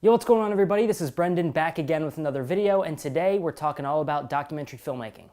Yo, what's going on everybody? This is Brendan back again with another video, and today we're talking all about documentary filmmaking.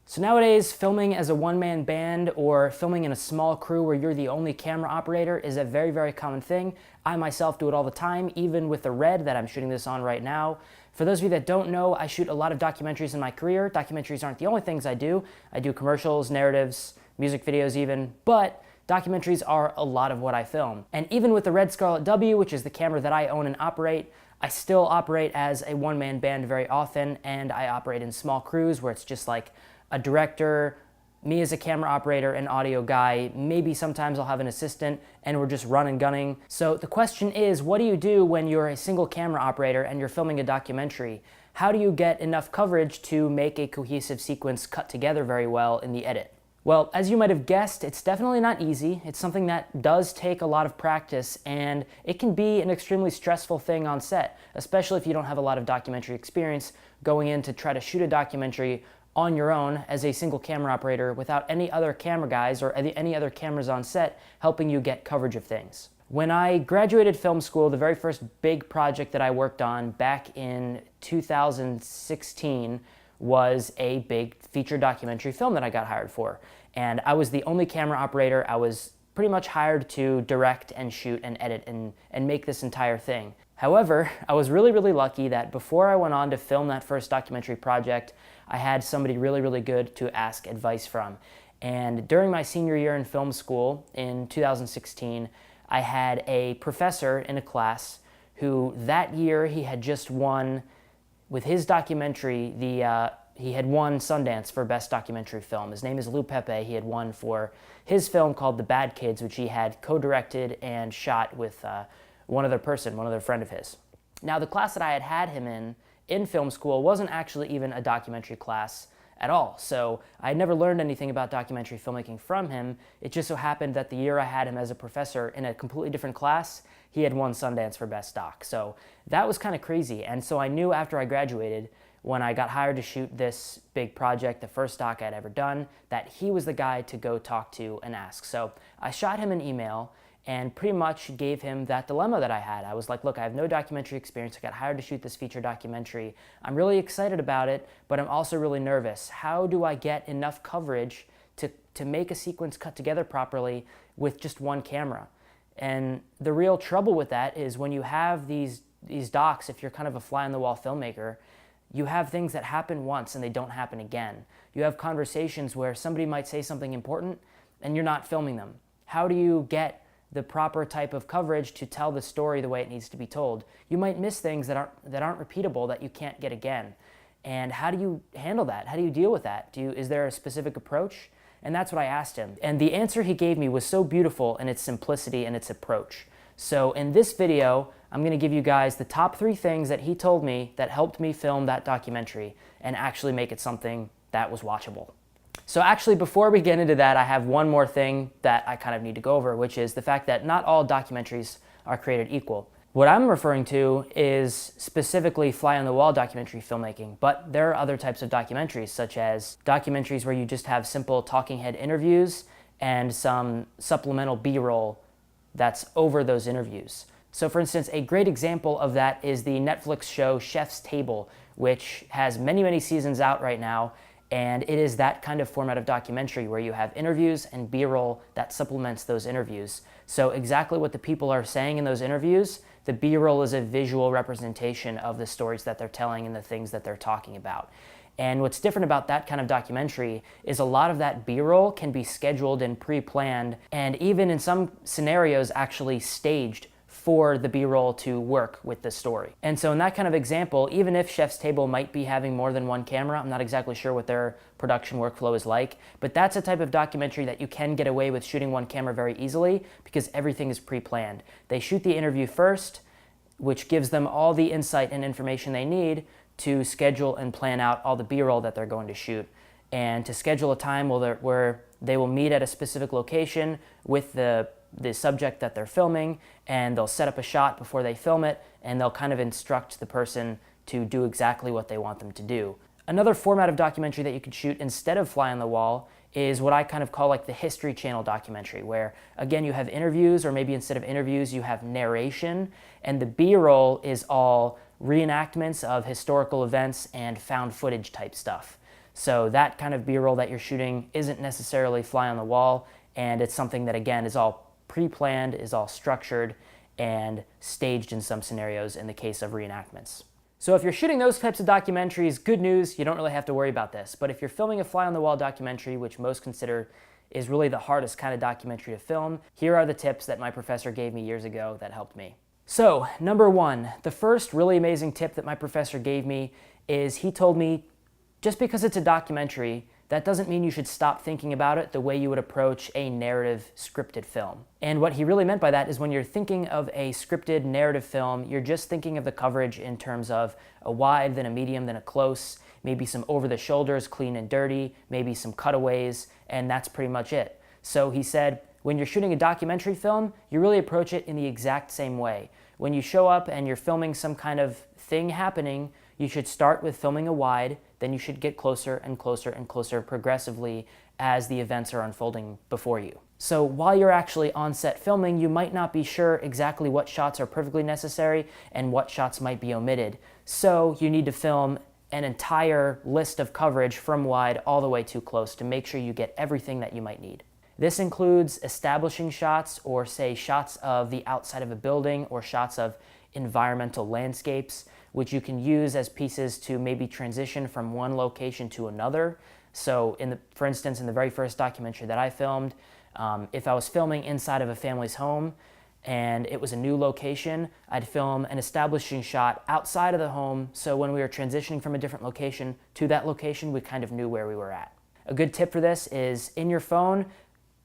So nowadays, filming as a one-man band or filming in a small crew where you're the only camera operator is a very, very common thing. I myself do it all the time, even with the Red that I'm shooting this on right now. For those of you that don't know, I shoot a lot of documentaries in my career. Documentaries aren't the only things I do. I do commercials, narratives, music videos even, but documentaries are a lot of what I film. And even with the Red Scarlet W, which is the camera that I own and operate, I still operate as a one-man band very often, and I operate in small crews where it's just like a director, me as a camera operator, an audio guy, maybe sometimes I'll have an assistant, and we're just running gunning. So the question is, what do you do when you're a single camera operator and you're filming a documentary? How do you get enough coverage to make a cohesive sequence cut together very well in the edit? Well, as you might have guessed, it's definitely not easy. It's something that does take a lot of practice, and it can be an extremely stressful thing on set, especially if you don't have a lot of documentary experience going in to try to shoot a documentary on your own as a single camera operator without any other camera guys or any other cameras on set helping you get coverage of things. When I graduated film school, the very first big project that I worked on back in 2016 was a big feature documentary film that I got hired for. And I was the only camera operator. I was pretty much hired to direct and shoot and edit and make this entire thing. However, I was really, really lucky that before I went on to film that first documentary project, I had somebody really, really good to ask advice from. And during my senior year in film school in 2016, I had a professor in a class who that year he had just won, with his documentary, he had won Sundance for Best Documentary Film. His name is Lou Pepe. He had won for his film called The Bad Kids, which he had co-directed and shot with one other friend of his. Now, the class that I had him in film school wasn't actually even a documentary class at all. So I had never learned anything about documentary filmmaking from him. It just so happened that the year I had him as a professor in a completely different class, he had won Sundance for Best Doc. So that was kind of crazy. And so I knew after I graduated, when I got hired to shoot this big project, the first doc I'd ever done, that he was the guy to go talk to and ask. So I shot him an email and pretty much gave him that dilemma that I had. I was like, look, I have no documentary experience. I got hired to shoot this feature documentary. I'm really excited about it, but I'm also really nervous. How do I get enough coverage to make a sequence cut together properly with just one camera? And the real trouble with that is when you have these docs, if you're kind of a fly-on-the-wall filmmaker, you have things that happen once and they don't happen again. You have conversations where somebody might say something important and you're not filming them. How do you get the proper type of coverage to tell the story the way it needs to be told? You might miss things that aren't repeatable that you can't get again. And how do you handle that? How do you deal with that? Is there a specific approach? And that's what I asked him. And the answer he gave me was so beautiful in its simplicity and its approach. So in this video, I'm going to give you guys the top 3 things that he told me that helped me film that documentary and actually make it something that was watchable. So actually, before we get into that, I have one more thing that I kind of need to go over, which is the fact that not all documentaries are created equal. What I'm referring to is specifically fly-on-the-wall documentary filmmaking, but there are other types of documentaries, such as documentaries where you just have simple talking head interviews and some supplemental B-roll that's over those interviews. So for instance, a great example of that is the Netflix show Chef's Table, which has many, many seasons out right now. And it is that kind of format of documentary where you have interviews and B-roll that supplements those interviews. So exactly what the people are saying in those interviews, the B-roll is a visual representation of the stories that they're telling and the things that they're talking about. And what's different about that kind of documentary is a lot of that B-roll can be scheduled and pre-planned, and even in some scenarios actually staged for the B-roll to work with the story. And so in that kind of example, even if Chef's Table might be having more than one camera, I'm not exactly sure what their production workflow is like, but that's a type of documentary that you can get away with shooting one camera very easily because everything is pre-planned. They shoot the interview first, which gives them all the insight and information they need to schedule and plan out all the B-roll that they're going to shoot, and to schedule a time where they will meet at a specific location with the subject that they're filming, and they'll set up a shot before they film it, and they'll kind of instruct the person to do exactly what they want them to do. Another format of documentary that you could shoot instead of fly on the wall is what I kind of call like the History Channel documentary, where again you have interviews, or maybe instead of interviews you have narration, and the B-roll is all reenactments of historical events and found footage type stuff. So that kind of B-roll that you're shooting isn't necessarily fly on the wall, and it's something that again is all pre-planned, is all structured, and staged in some scenarios in the case of reenactments. So if you're shooting those types of documentaries, good news, you don't really have to worry about this. But if you're filming a fly-on-the-wall documentary, which most consider is really the hardest kind of documentary to film, here are the tips that my professor gave me years ago that helped me. So, number one, the first really amazing tip that my professor gave me is he told me, just because it's a documentary, that doesn't mean you should stop thinking about it the way you would approach a narrative scripted film. And what he really meant by that is when you're thinking of a scripted narrative film, you're just thinking of the coverage in terms of a wide, then a medium, then a close, maybe some over the shoulders, clean and dirty, maybe some cutaways, and that's pretty much it. So he said, when you're shooting a documentary film, you really approach it in the exact same way. When you show up and you're filming some kind of thing happening, you should start with filming a wide, then you should get closer and closer and closer progressively as the events are unfolding before you. So while you're actually on set filming, you might not be sure exactly what shots are perfectly necessary and what shots might be omitted. So you need to film an entire list of coverage from wide all the way to close to make sure you get everything that you might need. This includes establishing shots, or say shots of the outside of a building, or shots of environmental landscapes, which you can use as pieces to maybe transition from one location to another. So for instance, in the very first documentary that I filmed, if I was filming inside of a family's home and it was a new location, I'd film an establishing shot outside of the home, so when we were transitioning from a different location to that location, we kind of knew where we were at. A good tip for this is, in your phone,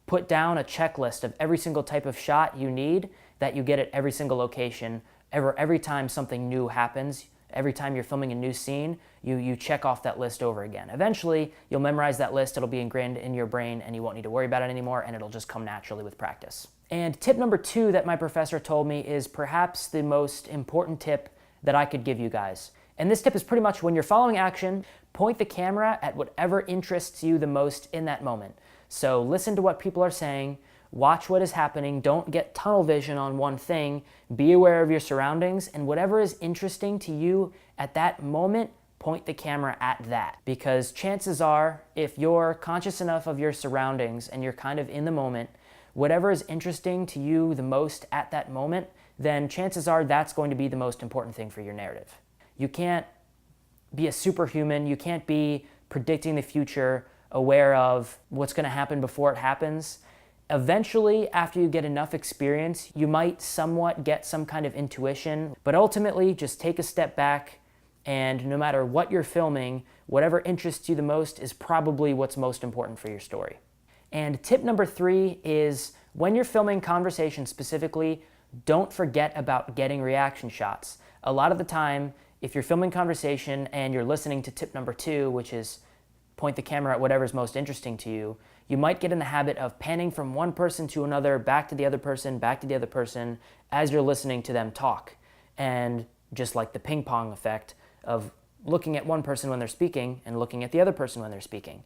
put down a checklist of every single type of shot you need that you get at every single location. Every time something new happens, every time you're filming a new scene, you check off that list over again. Eventually, you'll memorize that list, it'll be ingrained in your brain, and you won't need to worry about it anymore, and it'll just come naturally with practice. And tip number two that my professor told me is perhaps the most important tip that I could give you guys. And this tip is pretty much, when you're following action, point the camera at whatever interests you the most in that moment. So listen to what people are saying, watch what is happening, don't get tunnel vision on one thing, be aware of your surroundings, and whatever is interesting to you at that moment, point the camera at that. Because chances are, if you're conscious enough of your surroundings and you're kind of in the moment, whatever is interesting to you the most at that moment, then chances are that's going to be the most important thing for your narrative. You can't be a superhuman, you can't be predicting the future, aware of what's going to happen before it happens. Eventually, after you get enough experience, you might somewhat get some kind of intuition, but ultimately just take a step back, and no matter what you're filming, whatever interests you the most is probably what's most important for your story. And tip number three is, when you're filming conversation specifically, don't forget about getting reaction shots. A lot of the time, if you're filming conversation and you're listening to tip number two, which is point the camera at whatever's most interesting to you, you might get in the habit of panning from one person to another, back to the other person, back to the other person, as you're listening to them talk. And just like the ping pong effect of looking at one person when they're speaking and looking at the other person when they're speaking.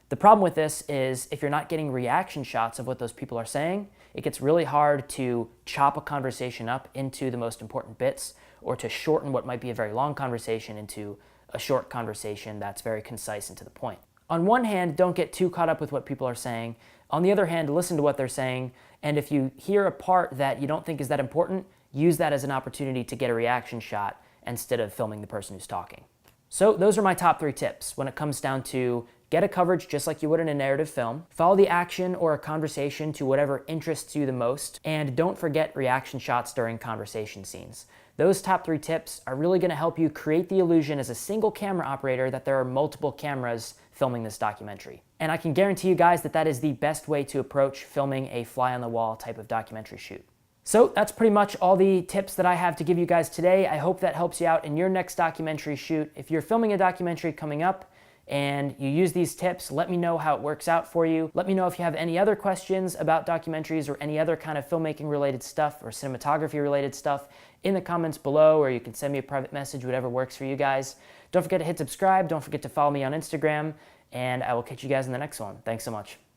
The problem with this is, if you're not getting reaction shots of what those people are saying, it gets really hard to chop a conversation up into the most important bits, or to shorten what might be a very long conversation into a short conversation that's very concise and to the point. On one hand, don't get too caught up with what people are saying. On the other hand, listen to what they're saying, and if you hear a part that you don't think is that important, use that as an opportunity to get a reaction shot instead of filming the person who's talking. So those are my top three tips when it comes down to get a coverage just like you would in a narrative film, follow the action or a conversation to whatever interests you the most, and don't forget reaction shots during conversation scenes. Those top three tips are really going to help you create the illusion as a single camera operator that there are multiple cameras filming this documentary. And I can guarantee you guys that that is the best way to approach filming a fly-on-the-wall type of documentary shoot. So that's pretty much all the tips that I have to give you guys today. I hope that helps you out in your next documentary shoot. If you're filming a documentary coming up and you use these tips. Let me know how it works out for you. Let me know if you have any other questions about documentaries or any other kind of filmmaking related stuff or cinematography related stuff in the comments below, or you can send me a private message, whatever works for you guys. Don't forget to hit subscribe. Don't forget to follow me on Instagram, and I will catch you guys in the next one. Thanks so much.